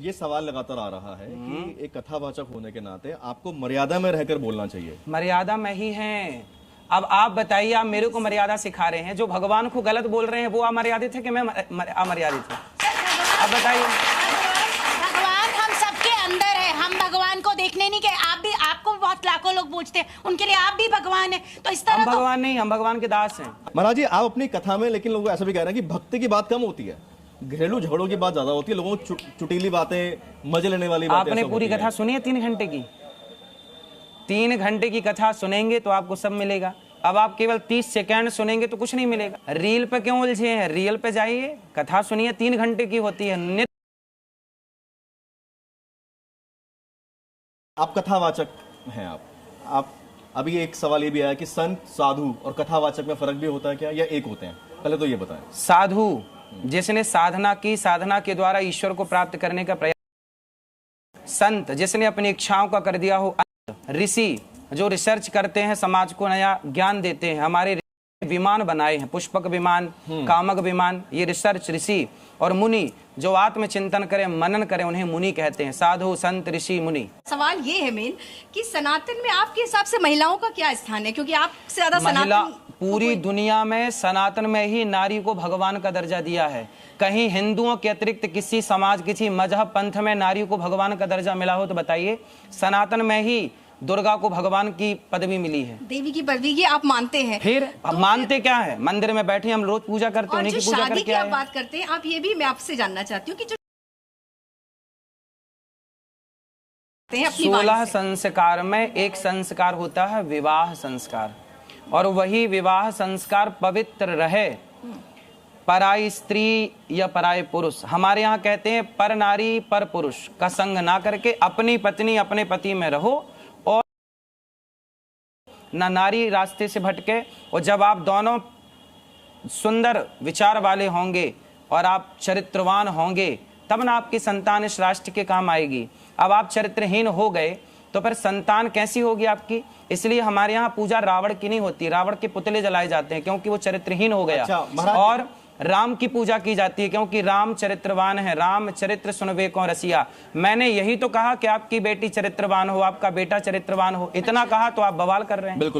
ये सवाल लगातार आ रहा है कि एक कथावाचक होने के नाते आपको मर्यादा में रहकर बोलना चाहिए। मर्यादा में ही है। अब आप बताइए, आप मेरे को मर्यादा सिखा रहे हैं, जो भगवान को गलत बोल रहे हैं वो अमर्यादित है कि मैं अमर्यादित हूँ? अब बताइए। भगवान हम सबके अंदर है, हम भगवान को देखने नहीं गए। आप भी, आपको बहुत लाखों लोग पूछते हैं, उनके लिए आप भी भगवान है, तो इस तरह हम भगवान नहीं, हम भगवान के दास हैं। महाराज जी, आप अपनी कथा में, लेकिन लोग ऐसा भी कह रहे हैं कि भक्ति की बात कम होती है, घरेलू झगड़ों की बात ज्यादा होती है, लोगों को चुटीली बातें, मजे लेने वाली बातें। आपने पूरी कथा सुनी है 3 घंटे की? 3 घंटे की कथा सुनेंगे तो आपको सब मिलेगा। अब आप केवल 30 सेकंड सुनेंगे तो कुछ नहीं मिलेगा। रील पे क्यों उलझे हैं? रील पे जाइए, कथा सुनिए, 3 घंटे की होती है। आप कथावाचक हैं। आप अभी एक सवाल ये भी आया कि संत, साधु और कथावाचक में फर्क भी होता है क्या, या एक होते हैं? पहले तो ये बताएं। साधु जिसने साधना की, साधना के द्वारा ईश्वर को प्राप्त करने का प्रयास। संत जिसने अपनी इच्छाओं का कर दिया हो। ऋषि जो रिसर्च करते हैं, समाज को नया ज्ञान देते हैं। हमारे विमान बनाए हैं, पुष्पक विमान, कामक विमान, ये रिसर्च ऋषि। और मुनि जो आत्मचिंतन करें, मनन करें, उन्हें मुनि कहते हैं। साधु, संत, ऋषि, मुनि। सवाल ये है मेन कि सनातन में आपके हिसाब से महिलाओं का क्या स्थान है? क्योंकि आपसे ज्यादा महिला सनातन पूरी दुनिया में, सनातन में ही नारी को भगवान का दर्जा दिया है। कहीं हिंदुओं के अतिरिक्त किसी समाज, किसी मजहब, पंथ में नारी को भगवान का दर्जा मिला हो तो बताइए। सनातन में ही दुर्गा को भगवान की पदवी मिली है, देवी की पदवी, ये आप मानते हैं? फिर तो मानते क्या है? मंदिर में बैठे हम रोज पूजा करते हैं, उन्हीं की पूजा करके आप बात करते हैं, आप ये भी मैं आपसे जानना चाहती हूँ कि जो 16 संस्कार में एक संस्कार होता है विवाह संस्कार, और वही विवाह संस्कार पवित्र रहे। पराई स्त्री या पराये पुरुष, हमारे यहाँ कहते हैं पर नारी पर पुरुष का संग ना करके अपनी पत्नी अपने पति में रहो, और ना नारी रास्ते से भटके। और जब आप दोनों सुंदर विचार वाले होंगे और आप चरित्रवान होंगे, तब ना आपकी संतान इस राष्ट्र के काम आएगी। अब आप चरित्रहीन हो गए तो फिर संतान कैसी होगी आपकी? इसलिए हमारे यहाँ पूजा रावण की नहीं होती, रावण के पुतले जलाए जाते हैं क्योंकि वो चरित्रहीन हो गया। और राम की पूजा की जाती है क्योंकि राम चरित्रवान है। राम चरित्र सुनवे को रसिया। मैंने यही तो कहा कि आपकी बेटी चरित्रवान हो, आपका बेटा चरित्रवान हो, इतना कहा तो आप बवाल कर रहे हैं। बिल्कुल।